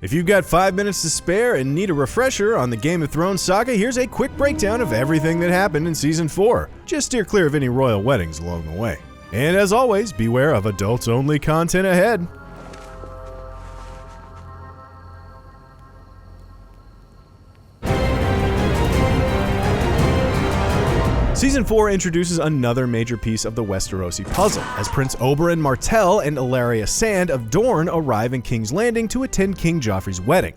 If you've got 5 minutes to spare and need a refresher on the Game of Thrones saga, here's a quick breakdown of everything that happened in Season 4. Just steer clear of any royal weddings along the way. And as always, beware of adults-only content ahead. Season 4 introduces another major piece of the Westerosi puzzle, as Prince Oberyn Martell and Ilaria Sand of Dorne arrive in King's Landing to attend King Joffrey's wedding.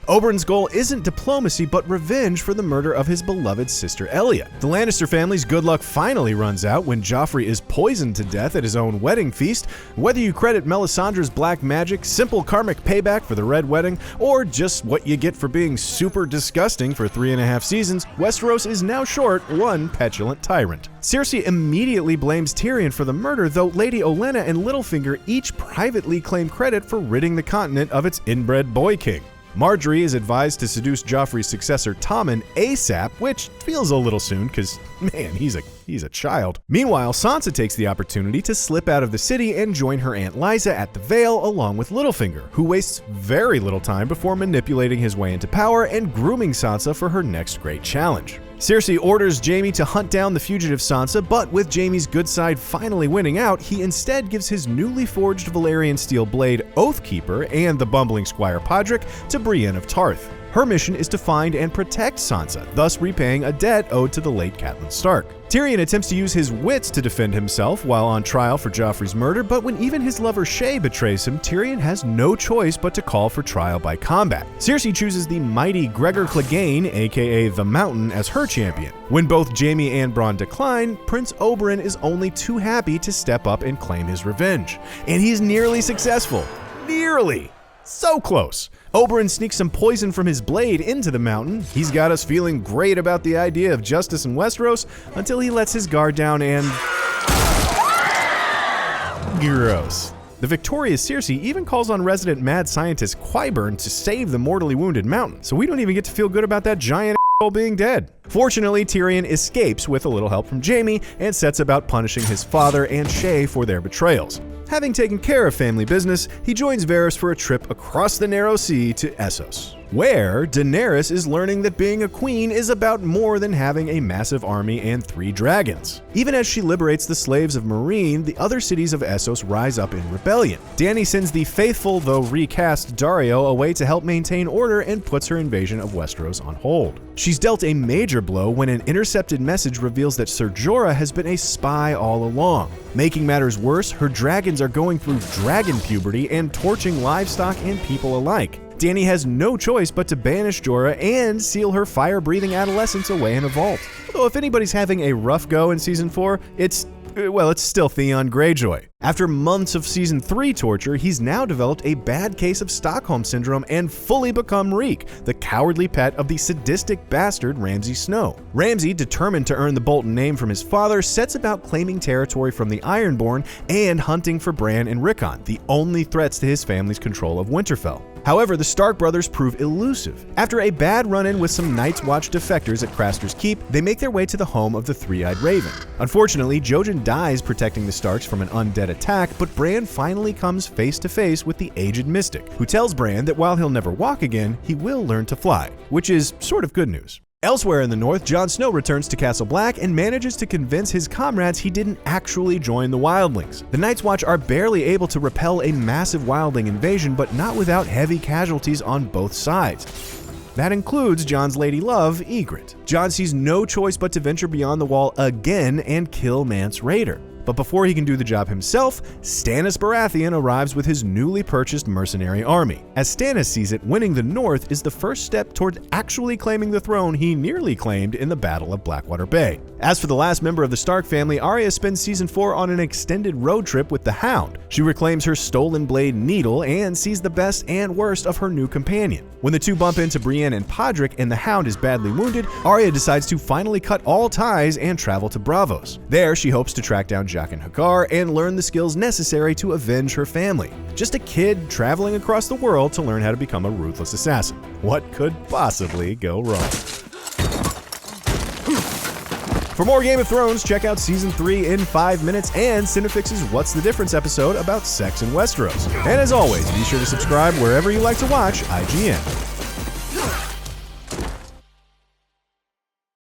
Oberyn's goal isn't diplomacy, but revenge for the murder of his beloved sister Elia. The Lannister family's good luck finally runs out when Joffrey is poisoned to death at his own wedding feast. Whether you credit Melisandre's black magic, simple karmic payback for the Red Wedding, or just what you get for being super disgusting for 3.5 seasons, Westeros is now short one petulant tyrant. Cersei immediately blames Tyrion for the murder, though Lady Olenna and Littlefinger each privately claim credit for ridding the continent of its inbred boy king. Marjorie is advised to seduce Joffrey's successor Tommen ASAP, which feels a little soon because, man, he's a child. Meanwhile, Sansa takes the opportunity to slip out of the city and join her Aunt Lysa at the Vale along with Littlefinger, who wastes very little time before manipulating his way into power and grooming Sansa for her next great challenge. Cersei orders Jaime to hunt down the fugitive Sansa, but with Jaime's good side finally winning out, he instead gives his newly forged Valyrian steel blade Oathkeeper and the bumbling Squire Podrick to Brienne of Tarth. Her mission is to find and protect Sansa, thus repaying a debt owed to the late Catelyn Stark. Tyrion attempts to use his wits to defend himself while on trial for Joffrey's murder, but when even his lover Shae betrays him, Tyrion has no choice but to call for trial by combat. Cersei chooses the mighty Gregor Clegane, aka the Mountain, as her champion. When both Jaime and Bronn decline, Prince Oberyn is only too happy to step up and claim his revenge. And he's nearly successful. Nearly! So close. Oberyn sneaks some poison from his blade into the mountain. He's got us feeling great about the idea of justice in Westeros until he lets his guard down and... gross. The victorious Cersei even calls on resident mad scientist Qyburn to save the mortally wounded mountain, so we don't even get to feel good about that giant asshole being dead. Fortunately, Tyrion escapes with a little help from Jaime and sets about punishing his father and Shae for their betrayals. Having taken care of family business, he joins Varys for a trip across the narrow sea to Essos, where Daenerys is learning that being a queen is about more than having a massive army and 3 dragons. Even as she liberates the slaves of Meereen, the other cities of Essos rise up in rebellion. Dany sends the faithful, though recast, Daario away to help maintain order and puts her invasion of Westeros on hold. She's dealt a major blow when an intercepted message reveals that Ser Jorah has been a spy all along. Making matters worse, her dragons are going through dragon puberty and torching livestock and people alike. Dany has no choice but to banish Jorah and seal her fire-breathing adolescence away in a vault. Although if anybody's having a rough go in Season 4, it's still Theon Greyjoy. After months of Season 3 torture, he's now developed a bad case of Stockholm Syndrome and fully become Reek, the cowardly pet of the sadistic bastard Ramsay Snow. Ramsay, determined to earn the Bolton name from his father, sets about claiming territory from the Ironborn and hunting for Bran and Rickon, the only threats to his family's control of Winterfell. However, the Stark brothers prove elusive. After a bad run-in with some Night's Watch defectors at Craster's Keep, they make their way to the home of the Three-Eyed Raven. Unfortunately, Jojen dies protecting the Starks from an undead attack, but Bran finally comes face to face with the aged mystic, who tells Bran that while he'll never walk again, he will learn to fly, which is sort of good news. Elsewhere in the north, Jon Snow returns to Castle Black and manages to convince his comrades he didn't actually join the Wildlings. The Night's Watch are barely able to repel a massive Wildling invasion, but not without heavy casualties on both sides. That includes Jon's lady love, Ygritte. Jon sees no choice but to venture beyond the wall again and kill Mance Rayder. But before he can do the job himself, Stannis Baratheon arrives with his newly purchased mercenary army. As Stannis sees it, winning the North is the first step toward actually claiming the throne he nearly claimed in the Battle of Blackwater Bay. As for the last member of the Stark family, Arya spends Season 4 on an extended road trip with the Hound. She reclaims her stolen blade Needle and sees the best and worst of her new companion. When the two bump into Brienne and Podrick and the Hound is badly wounded, Arya decides to finally cut all ties and travel to Braavos. There, she hopes to track down Jaqen H'ghar and learn the skills necessary to avenge her family. Just a kid traveling across the world to learn how to become a ruthless assassin. What could possibly go wrong? For more Game of Thrones, check out Season 3 in 5 minutes and Cinefix's What's the Difference episode about sex in Westeros. And as always, be sure to subscribe wherever you like to watch IGN.